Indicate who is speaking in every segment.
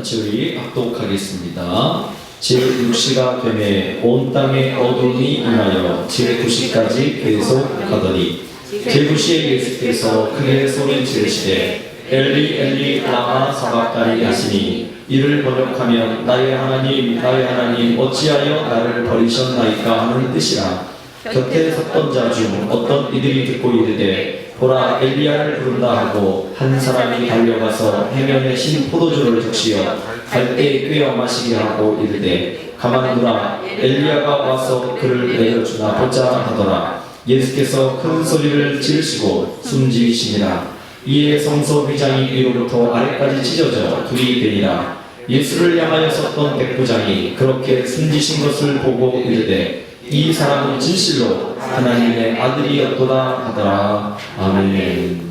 Speaker 1: 같이 우리 합독하겠습니다. 제6시가 되매 온 땅에 어둠이 임하여 제9시까지 계속하더니 제9시에 예수께서 크게 소리 지르시되 엘리 엘리 라마 사박다니 하시니 이를 번역하면 나의 하나님 어찌하여 나를 버리셨나이까 하는 뜻이라. 곁에 섰던 자 중 어떤 이들이 듣고 이르되 보라 엘리야를 부른다 하고 한 사람이 달려가서 해면에 신 포도주를 적시어 갈대에 꿰어 마시게 하고 이르되 가만두라 엘리야가 와서 그를 내려주나 보자 하더라. 예수께서 큰 소리를 지르시고 숨지으시니라. 이에 성소 휘장이 위로부터 아래까지 찢어져 둘이 되니라. 예수를 향하여 섰던 백부장이 그렇게 숨지신 것을 보고 이르되 이 사람은 진실로 하나님의 아들이었도다 하더라. 아멘.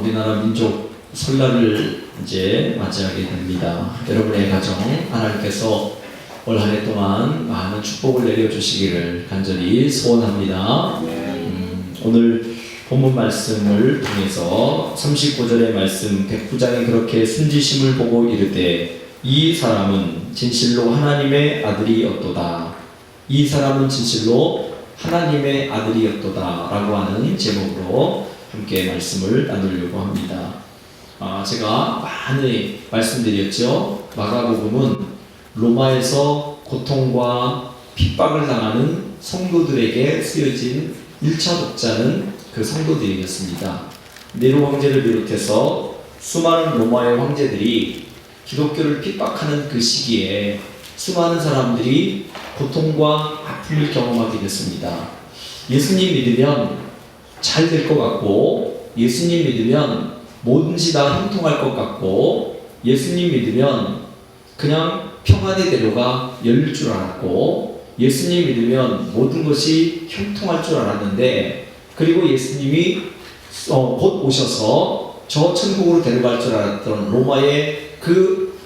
Speaker 1: 우리나라 민족 설날을 이제 맞이하게 됩니다. 여러분의 가정 하나님께서 올 한 해 동안 많은 축복을 내려주시기를 간절히 소원합니다. 오늘 본문 말씀을 통해서 39절의 말씀 백부장이 그렇게 순지심을 보고 이르되 이 사람은 진실로 하나님의 아들이었도다. 이 사람은 진실로 하나님의 아들이었도다 라고 하는 제목으로 함께 말씀을 나누려고 합니다. 제가 많이 말씀드렸죠. 마가복음은 로마에서 고통과 핍박을 당하는 성도들에게 쓰여진 1차 독자는 그 성도들이었습니다. 네로 황제를 비롯해서 수많은 로마의 황제들이 기독교를 핍박하는 그 시기에 수많은 사람들이 고통과 아픔을 경험하게 됐습니다. 예수님 믿으면 잘 될 것 같고, 예수님 믿으면 뭐든지 다 형통할 것 같고, 예수님 믿으면 그냥 평안의 대로가 열릴 줄 알았고, 예수님 믿으면 모든 것이 형통할 줄 알았는데, 그리고 예수님이 곧 오셔서 저 천국으로 데려갈 줄 알았던 로마의 그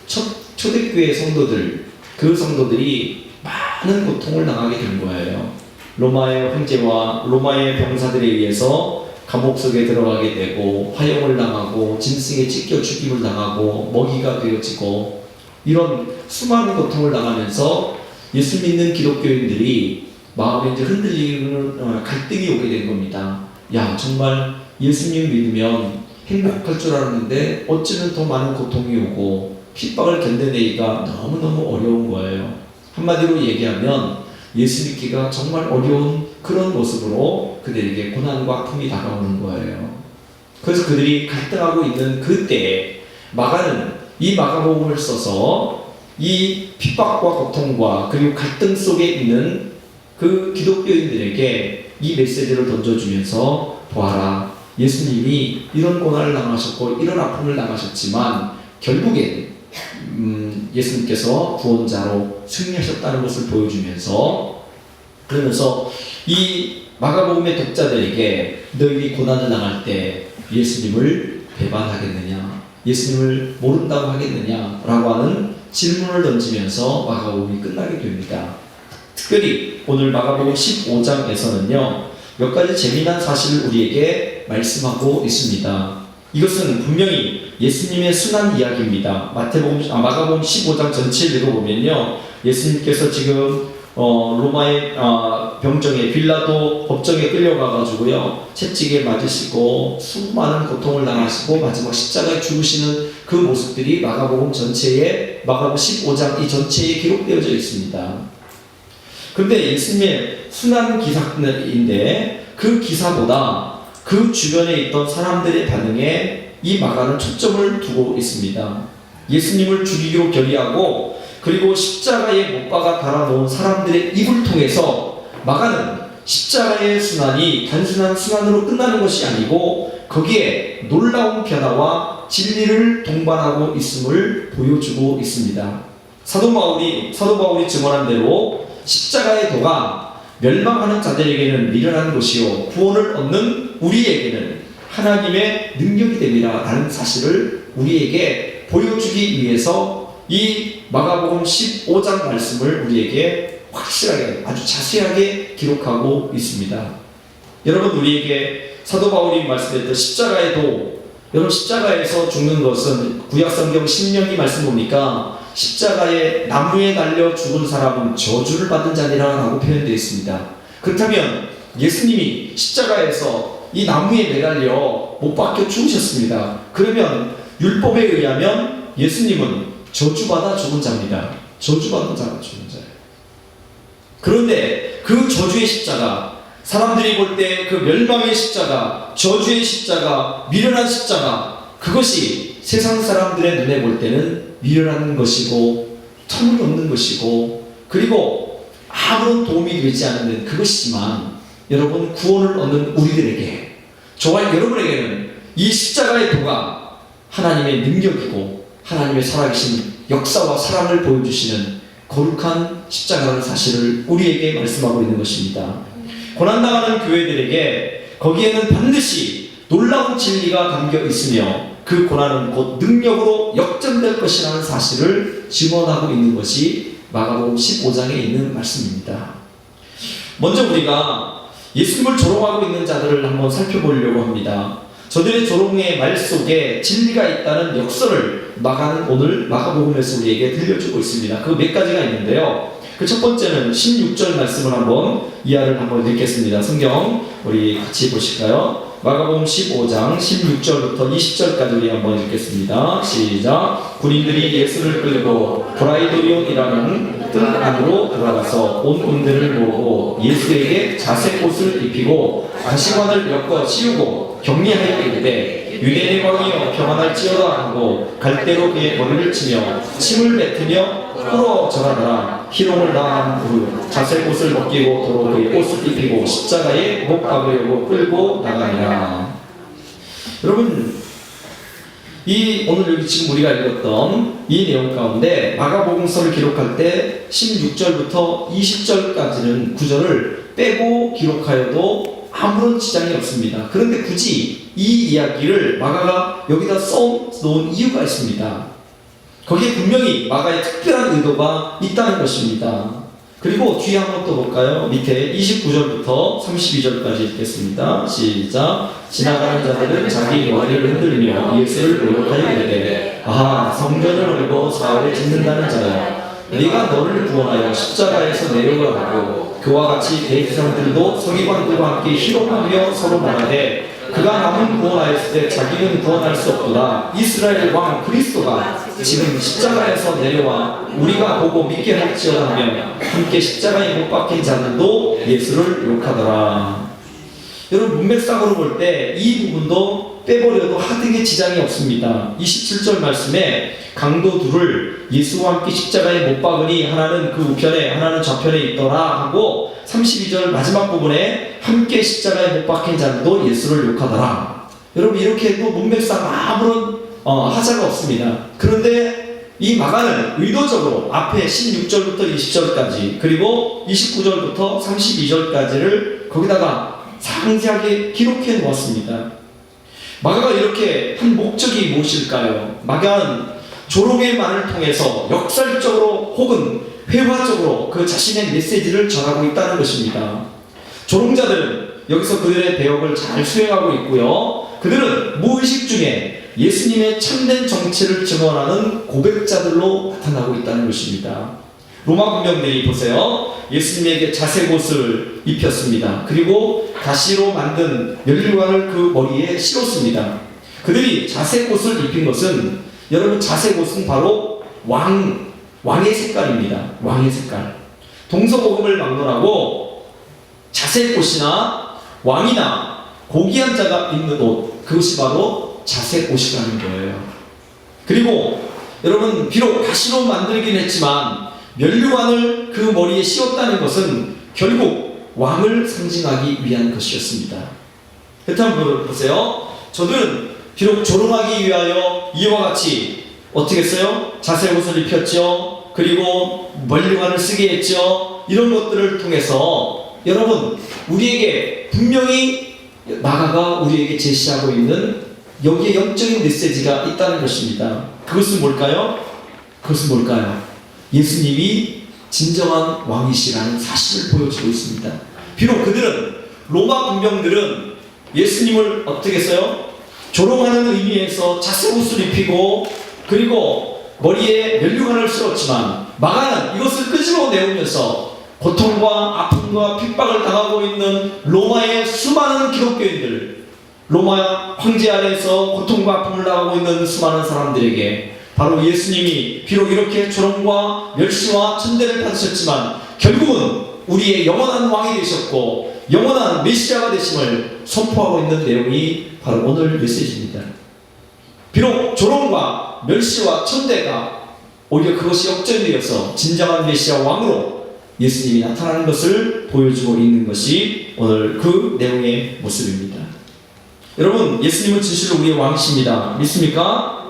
Speaker 1: 초대교회 성도들, 그 성도들이 많은 고통을 당하게 된 거예요. 로마의 황제와 로마의 병사들에 의해서 감옥 속에 들어가게 되고 화형을 당하고 짐승에 찢겨 죽임을 당하고 먹이가 되어지고 이런 수많은 고통을 당하면서 예수 믿는 기독교인들이 마음에 이제 흔들리는 갈등이 오게 된 겁니다. 야, 정말 예수님 믿으면 행복할 줄 알았는데 어쩌면 더 많은 고통이 오고 핍박을 견뎌내기가 너무너무 어려운 거예요. 한마디로 얘기하면 예수 믿기가 정말 어려운 그런 모습으로 그들에게 고난과 아픔이 다가오는 거예요. 그래서 그들이 갈등하고 있는 그때에 마가는 이 마가복음을 써서 이 핍박과 고통과 그리고 갈등 속에 있는 그 기독교인들에게 이 메시지를 던져주면서 보아라, 예수님이 이런 고난을 당하셨고 이런 아픔을 당하셨지만 결국엔 예수님께서 구원자로 승리하셨다는 것을 보여주면서, 그러면서 이 마가복음의 독자들에게 너희들이 고난을 당할 때 예수님을 배반하겠느냐, 예수님을 모른다고 하겠느냐 라고 하는 질문을 던지면서 마가복음이 끝나게 됩니다. 특별히 오늘 마가복음 15장에서는요 몇 가지 재미난 사실을 우리에게 말씀하고 있습니다. 이것은 분명히 예수님의 순환 이야기입니다. 마가복음 15장 전체를 읽어보면요 예수님께서 지금 로마의 병정에 빌라도 법정에 끌려가가지고요 채찍에 맞으시고 수많은 고통을 당하시고 마지막 십자가에 죽으시는 그 모습들이 마가복음 15장 이 전체에 기록되어져 있습니다. 그런데 예수님의 순환 기사인데 그 기사보다 그 주변에 있던 사람들의 반응에 이 마가는 초점을 두고 있습니다. 예수님을 죽이기로 결의하고 그리고 십자가에 못 박아 달아놓은 사람들의 입을 통해서 마가는 십자가의 순환이 단순한 순환으로 끝나는 것이 아니고 거기에 놀라운 변화와 진리를 동반하고 있음을 보여주고 있습니다. 사도 바울이 증언한 대로 십자가의 도가 멸망하는 자들에게는 미련한 것이요 구원을 얻는 우리에게는 하나님의 능력이 됩니다 라는 사실을 우리에게 보여주기 위해서 이 마가복음 15장 말씀을 우리에게 확실하게 아주 자세하게 기록하고 있습니다. 여러분, 우리에게 사도 바울이 말씀했던 십자가의 도, 여러분 십자가에서 죽는 것은 구약성경 신명기 말씀 보니까 십자가에 나무에 달려 죽은 사람은 저주를 받은 자니라라고 표현되어 있습니다. 그렇다면 예수님이 십자가에서 이 나무에 매달려 못 박혀 죽으셨습니다. 그러면 율법에 의하면 예수님은 저주받아 죽은 자입니다. 저주받은 자가 죽은 자예요. 그런데 그 저주의 십자가, 사람들이 볼 때 그 멸망의 십자가, 저주의 십자가, 미련한 십자가, 그것이 세상 사람들의 눈에 볼 때는 미련한 것이고 터무니없는 것이고 그리고 아무런 도움이 되지 않는 그것이지만, 여러분 구원을 얻는 우리들에게, 저와 여러분에게는 이 십자가의 도가 하나님의 능력이고 하나님의 살아계신 역사와 사랑을 보여주시는 거룩한 십자가라는 사실을 우리에게 말씀하고 있는 것입니다. 고난당하는 교회들에게 거기에는 반드시 놀라운 진리가 담겨 있으며 그 고난은 곧 능력으로 역전될 것이라는 사실을 증언하고 있는 것이 마가복음 15장에 있는 말씀입니다. 먼저 우리가 예수님을 조롱하고 있는 자들을 한번 살펴보려고 합니다. 저들의 조롱의 말 속에 진리가 있다는 역설을 오늘 마가복음에서 우리에게 들려주고 있습니다. 그 몇 가지가 있는데요. 그 첫 번째는 16절 말씀을 한번 이하를 한번 읽겠습니다. 성경 우리 같이 보실까요? 마가복음 15장 16절부터 20절까지 우리 한번 읽겠습니다. 시작. 군인들이 예수를 끌고 브라이도리온이라는 뜰 안으로 들어가서 온 군대를 모으고 예수에게 자색 옷을 입히고 가시관을 엮어 씌우고 격리하여 이르되 유대인의 왕이여 평안할지어다 하고 갈대로 그의 머리를 치며 침을 뱉으며 풀어 절하더라. 희롱을 당한 후 자색 옷을 벗기고 도로 그의 옷을 입히고 십자가에 못 박으려고 끌고 나가니라. 여러분, 이 오늘 여기 지금 우리가 읽었던 이 내용 가운데 마가복음서를 기록할 때 16절부터 20절까지는 구절을 빼고 기록하여도 아무런 지장이 없습니다. 그런데 굳이 이 이야기를 마가가 여기다 써놓은 이유가 있습니다. 거기에 분명히 마가의 특별한 의도가 있다는 것입니다. 그리고 뒤에 한번 또 볼까요? 밑에 29절부터 32절까지 읽겠습니다. 시작. 지나가는 자들은 자기 머리를 흔들며 예수를 모욕하여 이르되 아하, 성전을 얼고 사흘에 짓는다는 자야, 네가 너를 구원하여 십자가에서 내려오라 하고 그와 같이 대제사장들도 서기관들과 함께 희롱하며 서로 말하되 그가 남은 구원하였을 때 자기는 구원할 수 없도다. 이스라엘 왕 그리스도가 지금 십자가에서 내려와 우리가 보고 믿게 할지어다 하며 함께 십자가에 못 박힌 자들도 예수를 욕하더라. 여러분, 문맥상으로 볼 때 이 부분도 빼버려도 하등의 지장이 없습니다. 27절 말씀에 강도 둘을 예수와 함께 십자가에 못 박으니 하나는 그 우편에 하나는 좌편에 있더라 하고 32절 마지막 부분에 함께 십자가에 못 박힌 자들도 예수를 욕하더라. 여러분, 이렇게 해도 문맥상 아무런 하자가 없습니다. 그런데 이 마가는 의도적으로 앞에 16절부터 20절까지 그리고 29절부터 32절까지를 거기다가 상세하게 기록해 놓았습니다. 마가가 이렇게 한 목적이 무엇일까요? 마가는 조롱의 말을 통해서 역설적으로 혹은 회화적으로 그 자신의 메시지를 전하고 있다는 것입니다. 조롱자들은 여기서 그들의 배역을 잘 수행하고 있고요. 그들은 무의식 중에 예수님의 참된 정체를 증언하는 고백자들로 나타나고 있다는 것입니다. 로마 군병들이 보세요. 예수님에게 자색 옷을 입혔습니다. 그리고 가시로 만든 면류관을 그 머리에 씌웠습니다. 그들이 자색 옷을 입힌 것은, 여러분, 자색 옷은 바로 왕의 색깔입니다. 왕의 색깔. 동서고금을 막론하고 자색 옷이나 왕이나 고귀한 자가 입는 옷, 그것이 바로 자색 옷이라는 거예요. 그리고 여러분, 비록 가시로 만들긴 했지만 면류관을 그 머리에 씌웠다는 것은 결국 왕을 상징하기 위한 것이었습니다. 그렇다면 보세요. 저들은 비록 조롱하기 위하여 이와 같이 어떻게 했어요? 자색 옷을 입혔죠. 그리고 면류관을 쓰게 했죠. 이런 것들을 통해서 여러분, 우리에게 분명히 마가가 우리에게 제시하고 있는 여기에 영적인 메시지가 있다는 것입니다. 그것은 뭘까요? 예수님이 진정한 왕이시라는 사실을 보여주고 있습니다. 비록 그들은, 로마 군병들은 예수님을 어떻게 했어요? 조롱하는 의미에서 자색 옷을 입히고 그리고 머리에 면류관을 쓸었지만 마가는 이것을 끄집어 내오면서 고통과 아픔과 핍박을 당하고 있는 로마의 수많은 기독교인들, 로마 황제 아래에서 고통과 아픔을 당하고 있는 수많은 사람들에게 바로 예수님이 비록 이렇게 조롱과 멸시와 천대를 받으셨지만 결국은 우리의 영원한 왕이 되셨고 영원한 메시아가 되심을 선포하고 있는 내용이 바로 오늘 메시지입니다. 비록 조롱과 멸시와 천대가 오히려 그것이 역전되어서 진정한 메시아 왕으로 예수님이 나타나는 것을 보여주고 있는 것이 오늘 그 내용의 모습입니다. 여러분, 예수님은 진실로 우리의 왕이십니다. 믿습니까?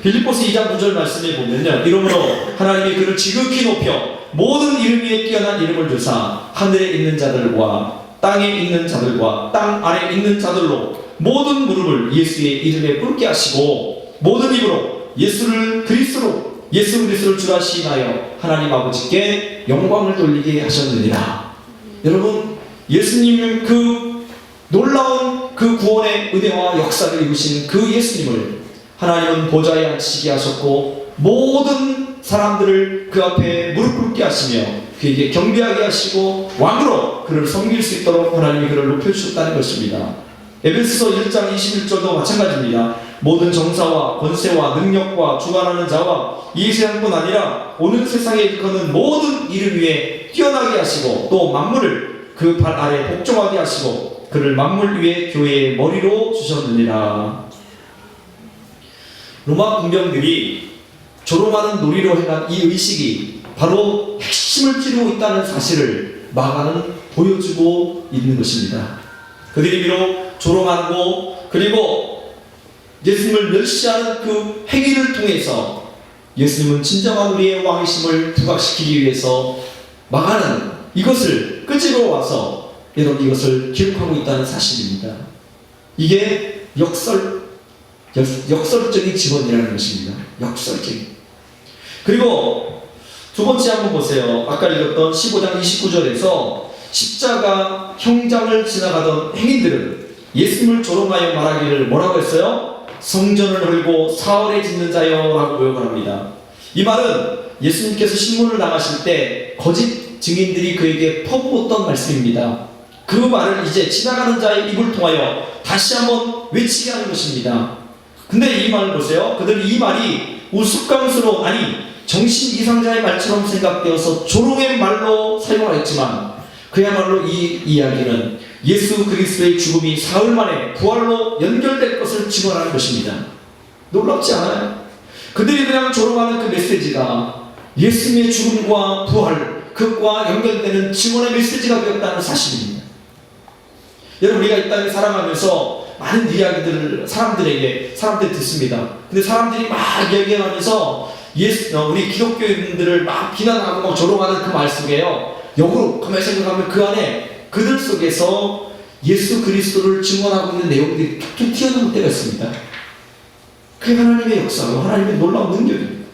Speaker 1: 빌립보서 2장 9절 말씀에 보면요, 이러므로 하나님이 그를 지극히 높여 모든 이름 위에 뛰어난 이름을 주사 하늘에 있는 자들과 땅에 있는 자들과 땅 아래에 있는 자들로 모든 무릎을 예수의 이름에 꿇게 하시고 모든 입으로 예수 그리스도를 주라 시인하여 하나님 아버지께 영광을 돌리게 하셨느니라. 여러분, 예수님 그 놀라운 그 구원의 은혜와 역사를 이루신 그 예수님을 하나님은 보좌에 앉히게 하셨고 모든 사람들을 그 앞에 무릎 꿇게 하시며 그에게 경배하게 하시고 왕으로 그를 섬길 수 있도록 하나님이 그를 높여주셨다는 것입니다. 에베소서 1장 21절도 마찬가지입니다. 모든 정사와 권세와 능력과 주관하는 자와 이 세상뿐 아니라 오는 세상에 일컫는 모든 이름 위에 뛰어나게 하시고 또 만물을 그 발 아래 복종하게 하시고 그를 만물 위에 교회의 머리로 주셨느니라. 로마 군병들이 조롱하는 놀이로 행한 이 의식이 바로 핵심을 찌르고 있다는 사실을 마가는 보여주고 있는 것입니다. 그들이 비록 조롱하고 그리고 예수님을 멸시하는 그 행위를 통해서 예수님은 진정한 우리의 왕이심을 부각시키기 위해서 마가는 이것을 끄집어 와서 여러분 이것을 기록하고 있다는 사실입니다. 이게 역설적인 직원이라는 것입니다. 역설적인. 그리고 두 번째 한번 보세요. 아까 읽었던 15장 29절에서 십자가 형장을 지나가던 행인들은 예수님을 조롱하여 말하기를 뭐라고 했어요? 성전을 헐고 사흘에 짓는 자여 라고 고용을 합니다. 이 말은 예수님께서 신문을 나가실 때 거짓 증인들이 그에게 퍼부었던 말씀입니다. 그 말을 이제 지나가는 자의 입을 통하여 다시 한번 외치게 하는 것입니다. 근데 이 말을 보세요. 그들은 이 말이 우스꽝스러운 정신 이상자의 말처럼 생각되어서 조롱의 말로 사용하였지만 그야말로 이 이야기는 예수 그리스도의 죽음이 사흘 만에 부활로 연결될 것을 증언하는 것입니다. 놀랍지 않아요? 그들이 그냥 조롱하는 그 메시지가 예수님의 죽음과 부활, 그것과 연결되는 증언의 메시지가 되었다는 사실입니다. 여러분, 우리가 이 땅에 살아가면서 많은 이야기들을 사람들이 듣습니다. 근데 사람들이 막 이야기하면서 우리 기독교인들을 막 비난하고 막 조롱하는 그 말 속에요. 역으로 가만히 생각하면 그 안에 그들 속에서 예수 그리스도를 증언하고 있는 내용들이 툭툭 튀어나올 때가 있습니다. 그게 하나님의 역사고 하나님의 놀라운 능력입니다.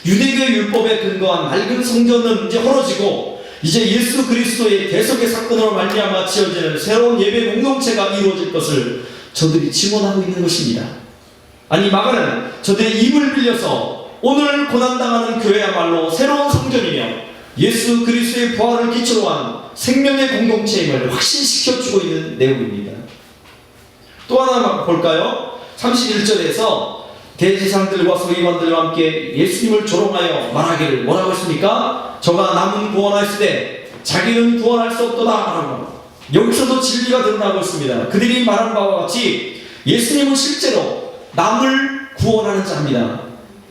Speaker 1: 유대교의 율법에 근거한 낡은 성전은 이제 헐어지고 이제 예수 그리스도의 대속의 사건으로 말미암아 지어지는 새로운 예배 공동체가 이루어질 것을 저들이 증언하고 있는 것입니다. 아니, 마가는 저들의 입을 빌려서 오늘 고난당하는 교회야말로 새로운 성전이며 예수 그리스도의 부활을 기초로 한 생명의 공동체임을 확신시켜주고 있는 내용입니다. 또 하나 볼까요? 31절에서 대제사장들과 서기관들과 함께 예수님을 조롱하여 말하기를 뭐라고 했습니까? 저가 남은 구원하였으되 자기는 구원할 수 없도다 라고. 여기서도 진리가 드러나고 있습니다. 그들이 말한 바와 같이 예수님은 실제로 남을 구원하는 자입니다.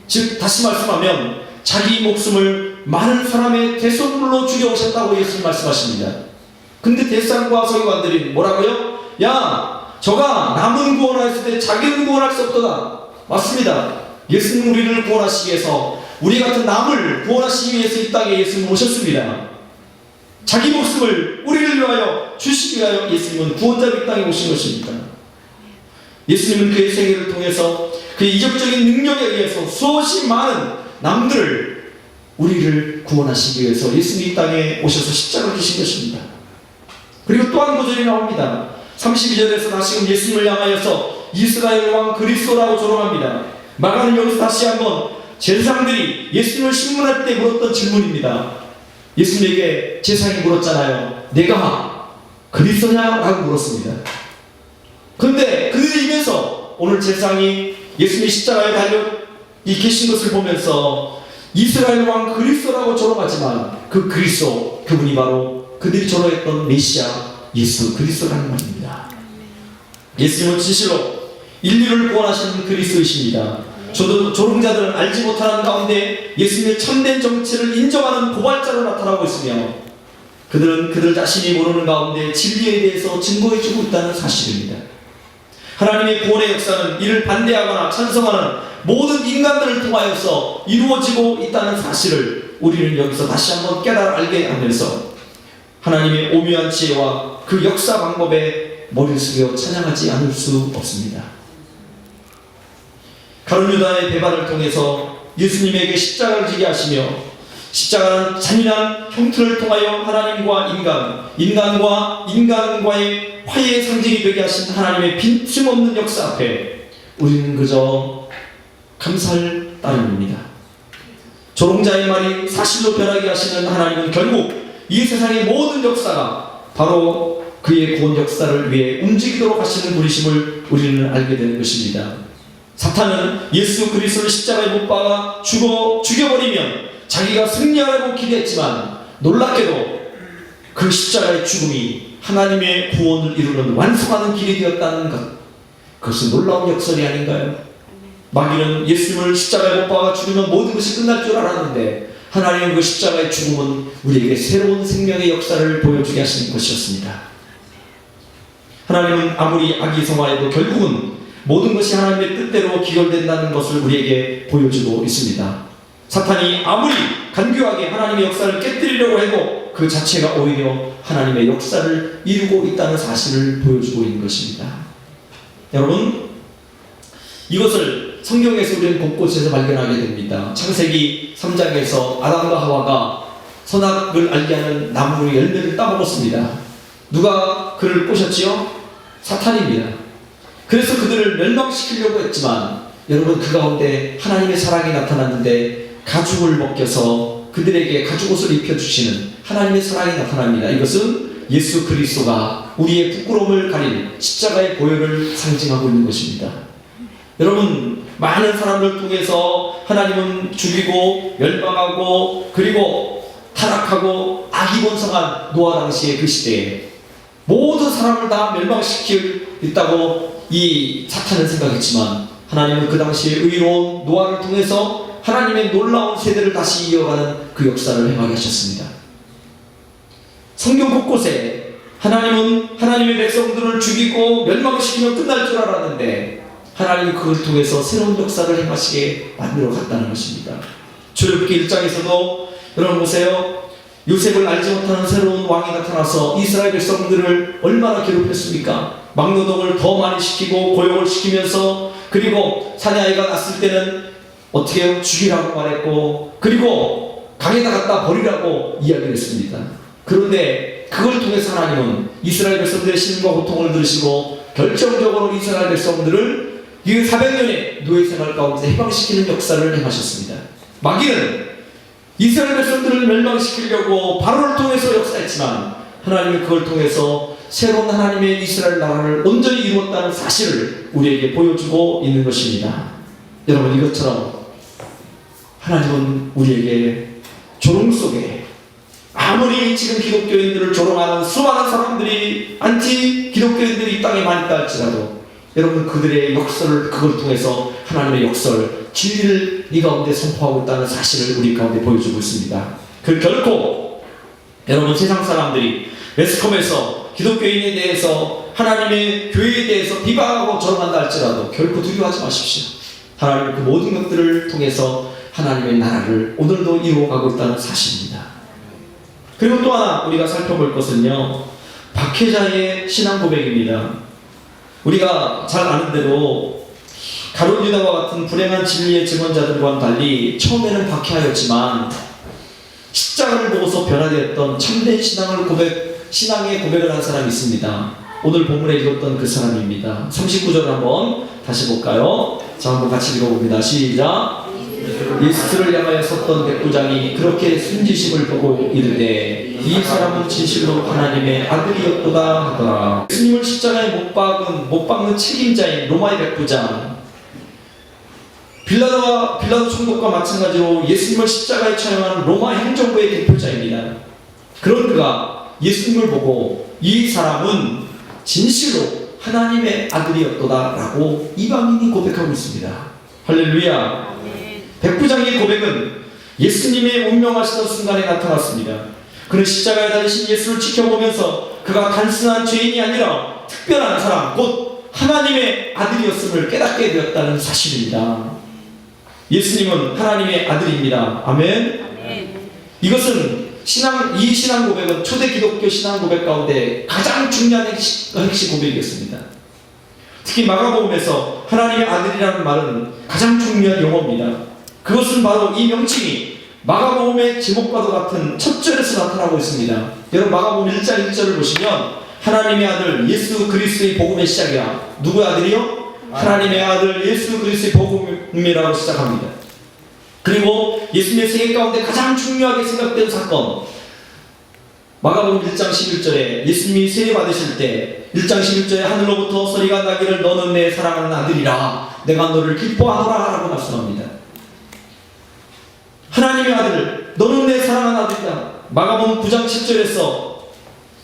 Speaker 1: 즉 다시 말씀하면 자기 목숨을 많은 사람의 대속물로 죽여오셨다고 예수님 말씀하십니다. 근데 대제사장과 서기관들이 뭐라고요? 야, 저가 남은 구원하였을 때 자기는 구원할 수 없도다. 맞습니다. 예수님 우리를 구원하시기 위해서, 우리 같은 남을 구원하시기 위해서 이 땅에 예수님 오셨습니다. 자기 목숨을 우리를 위하여 주시기 위하여 예수님은 구원자로 이 땅에 오신 것입니다. 예수님은 그의 생애를 통해서 그의 이적적인 능력에 의해서 수없이 많은 남들을, 우리를 구원하시기 위해서 예수님이 이 땅에 오셔서 십자가를 지신 것입니다. 그리고 또 한 구절이 나옵니다. 32절에서 다시금 예수님을 향하여서 이스라엘 왕 그리스도라고 조롱합니다. 마가는 여기서 다시 한번 제사장들이 예수님을 신문할 때 물었던 질문입니다. 예수님에게 제사장이 물었잖아요. 내가 그리스도냐? 라고 물었습니다. 그런데 그들의 입에서 오늘 제사장이 예수님이 십자가에 달려 계신 것을 보면서 이스라엘 왕 그리스도라고 조롱하지만 그 그리스도, 그분이 바로 그들이 조롱했던 메시아 예수 그리스도라는 말입니다. 예수님은 진실로 인류를 구원하시는 그리스도이십니다. 조롱자들은 알지 못하는 가운데 예수님의 참된 정체를 인정하는 고발자로 나타나고 있으며 그들은 그들 자신이 모르는 가운데 진리에 대해서 증거해주고 있다는 사실입니다. 하나님의 구원의 역사는 이를 반대하거나 찬성하는 모든 인간들을 통하여서 이루어지고 있다는 사실을 우리는 여기서 다시 한번 깨달아 알게 하면서 하나님의 오묘한 지혜와 그 역사 방법에 머리를 숙여 찬양하지 않을 수 없습니다. 가룟 유다의 배반을 통해서 예수님에게 십자가를 지게 하시며 십자가는 잔인한 형틀을 통하여 하나님과 인간과 인간과의 화해의 상징이 되게 하신 하나님의 빈틈없는 역사 앞에 우리는 그저 감사할 따름입니다. 조롱자의 말이 사실로 변하게 하시는 하나님은 결국 이 세상의 모든 역사가 바로 그의 구원 역사를 위해 움직이도록 하시는 분이심을 우리는 알게 되는 것입니다. 사탄은 예수 그리스도를 십자가에 못 박아 죽여버리면 자기가 승리하라고 기대했지만 놀랍게도 그 십자가의 죽음이 하나님의 구원을 이루는 완성하는 길이 되었다는 것, 그것은 놀라운 역설이 아닌가요? 마귀는 예수님을 십자가에 못 박아 죽이면 모든 것이 끝날 줄 알았는데 하나님은 그 십자가의 죽음은 우리에게 새로운 생명의 역사를 보여주게 하시는 것이었습니다. 하나님은 아무리 악이 성화해도 결국은 모든 것이 하나님의 뜻대로 기결된다는 것을 우리에게 보여주고 있습니다. 사탄이 아무리 간교하게 하나님의 역사를 깨뜨리려고 해도 그 자체가 오히려 하나님의 역사를 이루고 있다는 사실을 보여주고 있는 것입니다. 여러분, 이것을 성경에서 우리는 곳곳에서 발견하게 됩니다. 창세기 3장에서 아담과 하와가 선악을 알게 하는 나무의 열매를 따먹었습니다. 누가 그를 꼬셨지요? 사탄입니다. 그래서 그들을 멸망시키려고 했지만 여러분, 그 가운데 하나님의 사랑이 나타났는데 가죽을 벗겨서 그들에게 가죽옷을 입혀주시는 하나님의 사랑이 나타납니다. 이것은 예수 그리스도가 우리의 부끄러움을 가린 십자가의 보혈을 상징하고 있는 것입니다. 여러분, 많은 사람들 통해서 하나님은 죽이고 멸망하고 그리고 타락하고 악이 번성한 노아 당시의 그 시대에 모든 사람을 다 멸망시키겠다고 이 사탄은 생각했지만 하나님은 그 당시에 의로운 노아를 통해서 하나님의 놀라운 세대를 다시 이어가는 그 역사를 행하게 하셨습니다. 성경 곳곳에 하나님은 하나님의 백성들을 죽이고 멸망시키면 끝날 줄 알았는데 하나님이 그걸 통해서 새로운 역사를 행하시게 만들어 갔다는 것입니다. 출애굽기 1장에서도 여러분 보세요. 요셉을 알지 못하는 새로운 왕이 나타나서 이스라엘 백성들을 얼마나 괴롭혔습니까? 막노동을 더 많이 시키고 고용을 시키면서 그리고 사내아이가 낳았을 때는 어떻게 해요? 죽이라고 말했고 그리고 강에다 갖다 버리라고 이야기를 했습니다. 그런데 그걸 통해서 하나님은 이스라엘 백성들의 신과 고통을 들으시고 결정적으로 이스라엘 백성들을 이 400년의 노예 생활 가운데 해방시키는 역사를 행하셨습니다. 마귀는 이스라엘 백성들을 멸망시키려고 바로를 통해서 역사했지만 하나님은 그걸 통해서 새로운 하나님의 이스라엘 나라를 온전히 이루었다는 사실을 우리에게 보여주고 있는 것입니다. 여러분, 이것처럼 하나님은 우리에게 조롱 속에 아무리 지금 기독교인들을 조롱하는 수많은 사람들이 안티 기독교인들이 이 땅에 많이 있다 할지라도 여러분, 그들의 역설을 그걸 통해서 하나님의 역설 진리를 이 가운데 선포하고 있다는 사실을 우리 가운데 보여주고 있습니다. 그 결코 여러분, 세상 사람들이 매스컴에서 기독교인에 대해서 하나님의 교회에 대해서 비방하고 조롱한다 할지라도 결코 두려워하지 마십시오. 하나님은 그 모든 것들을 통해서 하나님의 나라를 오늘도 이루어가고 있다는 사실입니다. 그리고 또 하나 우리가 살펴볼 것은요, 박해자의 신앙 고백입니다. 우리가 잘 아는 대로 가룟 유다와 같은 불행한 진리의 증언자들과는 달리 처음에는 박해하였지만 십자가를 보고서 변화되었던 참된 신앙을 신앙의 고백을 한 사람이 있습니다. 오늘 본문에 읽었던 그 사람입니다. 39절을 한번 다시 볼까요? 자, 한번 같이 읽어봅니다. 시작. 예수를 향하여 섰던 백부장이 그렇게 순지심을 보고 이르되 이 사람은 진실로 하나님의 아들이었도다 하더라. 예수님을 십자가에 못 박는 책임자인 로마의 백부장, 빌라도 총독과 마찬가지로 예수님을 십자가에 처형한 로마 행정부의 대표자입니다. 그런 그가 예수님을 보고 이 사람은 진실로 하나님의 아들이었도다 라고 이방인이 고백하고 있습니다. 할렐루야. 백부장의 고백은 예수님의 운명하시던 순간에 나타났습니다. 그는 십자가에 달리신 예수를 지켜보면서 그가 단순한 죄인이 아니라 특별한 사람, 곧 하나님의 아들이었음을 깨닫게 되었다는 사실입니다. 예수님은 하나님의 아들입니다. 아멘. 이것은 이 신앙 고백은 초대 기독교 신앙 고백 가운데 가장 중요한 핵심 고백이었습니다. 특히 마가복음에서 하나님의 아들이라는 말은 가장 중요한 용어입니다. 그것은 바로 이 명칭이 마가복음의 제목과도 같은 첫 절에서 나타나고 있습니다. 여러분 마가복음 1장 1절을 보시면 하나님의 아들 예수 그리스도의 복음의 시작이야. 누구의 아들이요? 하나님의 아들 예수 그리스도의 복음이라고 시작합니다. 그리고 예수님의 세계 가운데 가장 중요하게 생각된 사건, 마가복음 1장 11절에 예수님이 세례 받으실 때 1장 11절에 하늘로부터 소리가 나기를 너는 내 사랑하는 아들이라 내가 너를 기뻐하노라 라고 말씀합니다. 하나님의 아들, 너는 내 사랑하는 아들이다. 마가복음 9장 10절에서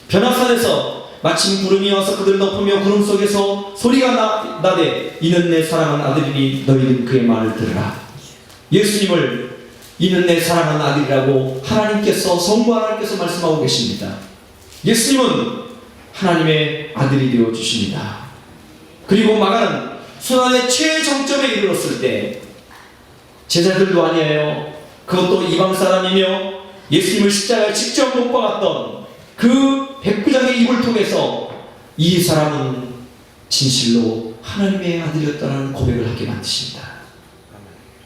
Speaker 1: 변화산에서 마침 구름이 와서 그들을 덮으며 구름 속에서 소리가 나되 이는 내 사랑하는 아들이니 너희는 그의 말을 들으라. 예수님을 이는 내 사랑하는 아들이라고 하나님께서, 성부 하나님께서 말씀하고 계십니다. 예수님은 하나님의 아들이 되어 주십니다. 그리고 마가는 순환의 최정점에 이르렀을 때 제자들도 아니에요. 그것도 이방 사람이며 예수님을 십자가에 직접 못 박았던 그 백부장의 입을 통해서 이 사람은 진실로 하나님의 아들이었다는 고백을 하게 만드십니다.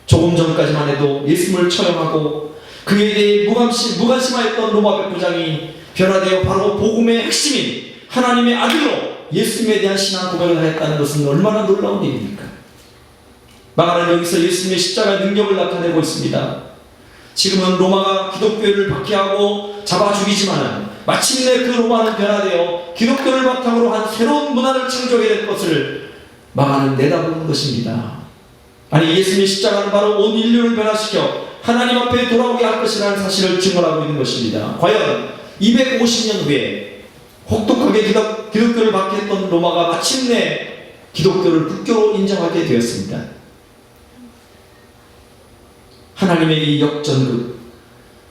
Speaker 1: 조금 전까지만 해도 예수님을 처형하고 그에 대해 무관심하였던 로마 백부장이 변화되어 바로 복음의 핵심인 하나님의 아들로 예수님에 대한 신앙 고백을 하였다는 것은 얼마나 놀라운 일입니까? 마가는 여기서 예수님의 십자가의 능력을 나타내고 있습니다. 지금은 로마가 기독교를 박해하고 잡아 죽이지만 마침내 그 로마는 변화되어 기독교를 바탕으로 한 새로운 문화를 창조하게 될 것을 마가는 내다보는 것입니다. 아니, 예수님의 십자가는 바로 온 인류를 변화시켜 하나님 앞에 돌아오게 할 것이라는 사실을 증언하고 있는 것입니다. 과연 250년 후에 혹독하게 기독교를 박해했던 로마가 마침내 기독교를 국교로 인정하게 되었습니다. 하나님의 이 역전극,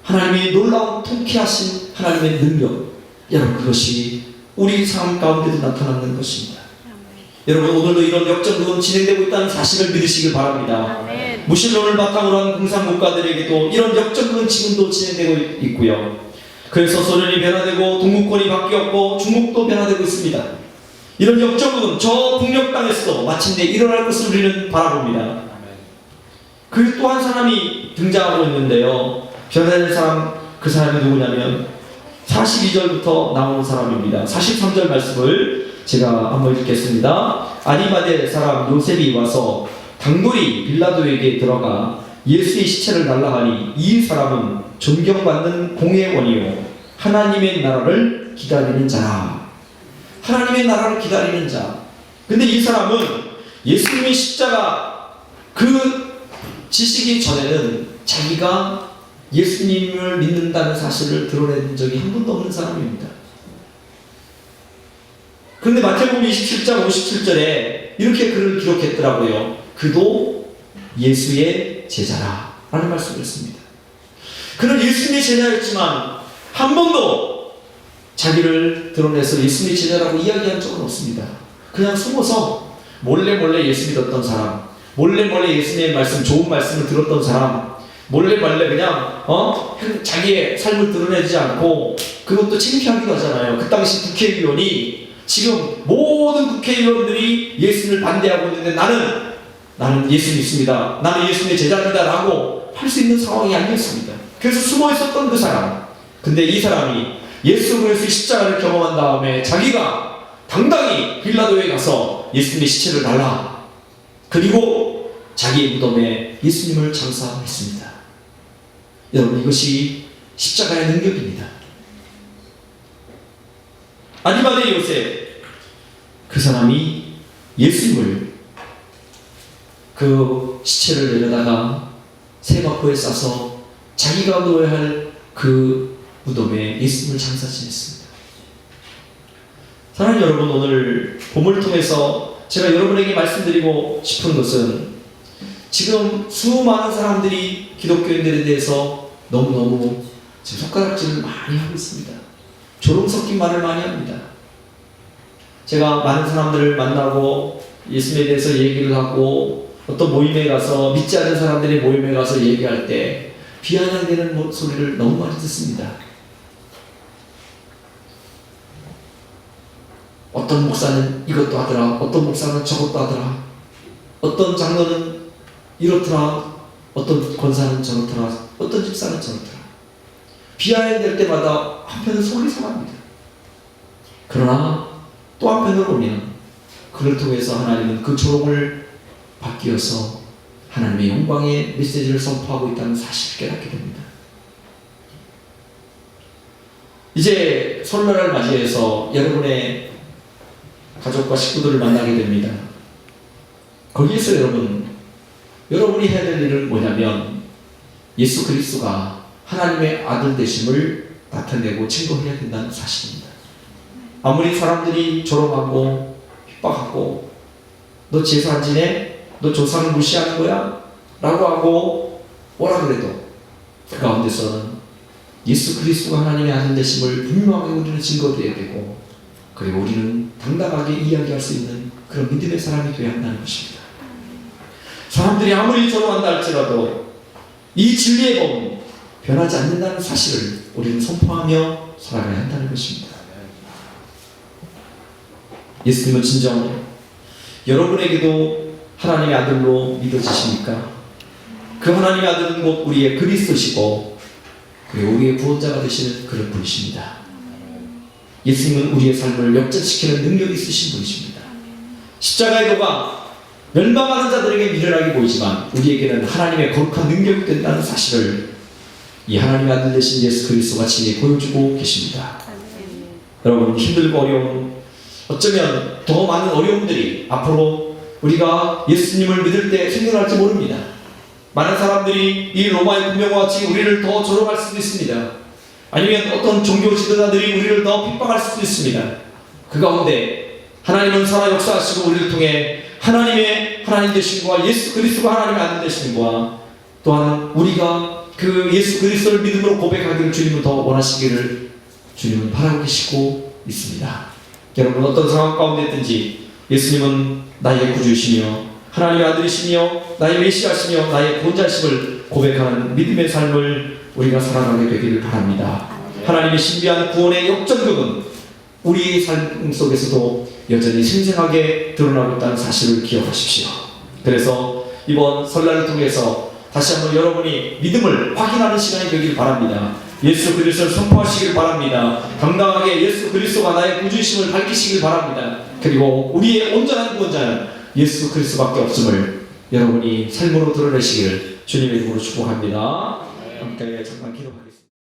Speaker 1: 하나님의 놀라운 통쾌하신 하나님의 능력, 여러분 그것이 우리 삶 가운데도 나타나는 것입니다. 여러분 오늘도 이런 역전극은 진행되고 있다는 사실을 믿으시길 바랍니다. 무신론을 바탕으로 한 공산국가들에게도 이런 역전극은 지금도 진행되고 있고요. 그래서 소련이 변화되고 동구권이 바뀌었고 중국도 변화되고 있습니다. 이런 역전극은 저 북녘 땅에서도 마침내 일어날 것을 우리는 바라봅니다. 그 또 한 사람이 등장하고 있는데요. 변화된 사람, 그 사람이 누구냐면 42절부터 나오는 사람입니다. 43절 말씀을 제가 한번 읽겠습니다. 아리마대 사람 요셉이 와서 당돌이 빌라도에게 들어가 예수의 시체를 달라하니 이 사람은 존경받는 공회원이요 하나님의 나라를 기다리는 자라. 하나님의 나라를 기다리는 자. 근데 이 사람은 예수님의 십자가 그 지식이 전에는 자기가 예수님을 믿는다는 사실을 드러낸 적이 한 번도 없는 사람입니다. 그런데 마태복음 27장 57절에 이렇게 글을 기록했더라고요. 그도 예수의 제자라 라는 말씀을 했습니다. 그는 예수님의 제자였지만 한 번도 자기를 드러내서 예수님의 제자라고 이야기한 적은 없습니다. 그냥 숨어서 몰래 예수 믿었던 사람, 몰래 예수님의 말씀, 좋은 말씀을 들었던 사람, 몰래 그냥 자기의 삶을 드러내지 않고, 그것도 창피하기도 하잖아요. 그 당시 국회의원이 지금 모든 국회의원들이 예수님을 반대하고 있는데 나는 예수 믿습니다, 나는 예수님의 제자입니다 라고 할 수 있는 상황이 아니었습니다. 그래서 숨어 있었던 그 사람. 근데 이 사람이 예수 그리스도의 십자가를 경험한 다음에 자기가 당당히 빌라도에 가서 예수님의 시체를 달라, 그리고 자기의 무덤에 예수님을 장사했습니다. 여러분, 이것이 십자가의 능력입니다. 아리마대 요셉, 그 사람이 예수님을 그 시체를 내려다가 세마포에 싸서 자기가 놓아야 할 그 무덤에 예수님을 장사 지냈습니다. 사랑하는 여러분, 오늘 본문을 통해서 제가 여러분에게 말씀드리고 싶은 것은, 지금 수많은 사람들이 기독교인들에 대해서 너무너무 지금 손가락질을 많이 하고 있습니다. 조롱 섞인 말을 많이 합니다. 제가 많은 사람들을 만나고 예수님에 대해서 얘기를 하고 어떤 모임에 가서, 믿지 않는 사람들의 모임에 가서 얘기할 때 비아냥대는 소리를 너무 많이 듣습니다. 어떤 목사는 이것도 하더라, 어떤 목사는 저것도 하더라, 어떤 장로는 이렇더라, 어떤 권사는 저렇더라, 어떤 집사는 저렇더라. 비아냥될 때마다 한편은 속이 상합니다. 그러나 또 한편으로 보면 그를 통해서 하나님은 그 조롱을 바뀌어서 하나님의 영광의 메시지를 선포하고 있다는 사실을 깨닫게 됩니다. 이제 설날을 맞이해서 여러분의 가족과 식구들을 만나게 됩니다. 거기에서 여러분이 해야 될 일은 뭐냐면, 예수 그리스도가 하나님의 아들 되심을 나타내고 증거해야 된다는 사실입니다. 아무리 사람들이 조롱하고 핍박하고, 너 제사 안 지내? 너 조상을 무시하는 거야? 라고 하고 뭐라 그래도 그 가운데서는 예수 그리스도가 하나님의 아들 되심을 분명하게 우리는 증거해야 되고, 그리고 우리는 당당하게 이야기할 수 있는 그런 믿음의 사람이 되어야 한다는 것입니다. 사람들이 아무리 조롱한다 할지라도 이 진리의 법 변하지 않는다는 사실을 우리는 선포하며 살아가야 한다는 것입니다. 예수님은 진정 여러분에게도 하나님의 아들로 믿어지십니까? 그 하나님의 아들은 곧 우리의 그리스도시고, 그리고 우리의 구원자가 되시는 그런 분이십니다. 예수님은 우리의 삶을 역전시키는 능력이 있으신 분이십니다. 십자가의 도가 멸망하는 자들에게 미련하게 보이지만 우리에게는 하나님의 거룩한 능력이 된다는 사실을 이 하나님의 아들 되신 예수 그리스도가 친히 보여주고 계십니다. 여러분, 힘들고 어려운, 어쩌면 더 많은 어려움들이 앞으로 우리가 예수님을 믿을 때 생겨날지 모릅니다. 많은 사람들이 이 로마의 군병과 같이 우리를 더 조롱할 수도 있습니다. 아니면 어떤 종교 지도자들이 우리를 더 핍박할 수도 있습니다. 그 가운데 하나님은 살아 역사하시고 우리를 통해 하나님의 하나님 되심과 예수 그리스도가 하나님의 아들 되심과, 또한 우리가 그 예수 그리스도를 믿음으로 고백하기를 주님은 더 원하시기를 주님은 바라고 계시고 있습니다. 여러분, 어떤 상황 가운데 있든지 예수님은 나의 구주이시며 하나님의 아들이시며 나의 메시아시며 나의 구원자심을 고백하는 믿음의 삶을 우리가 살아가게 되기를 바랍니다. 하나님의 신비한 구원의 역전극은 우리의 삶 속에서도 여전히 생생하게 드러나고 있다는 사실을 기억하십시오. 그래서 이번 설날을 통해서 다시 한번 여러분이 믿음을 확인하는 시간이 되길 바랍니다. 예수 그리스도를 선포하시길 바랍니다. 당당하게 예수 그리스도가 나의 구주이심을 밝히시길 바랍니다. 그리고 우리의 온전한 구원자는 예수 그리스도밖에 없음을 여러분이 삶으로 드러내시기를 주님의 이름으로 축복합니다. 함께 잠깐 기도하겠습니다.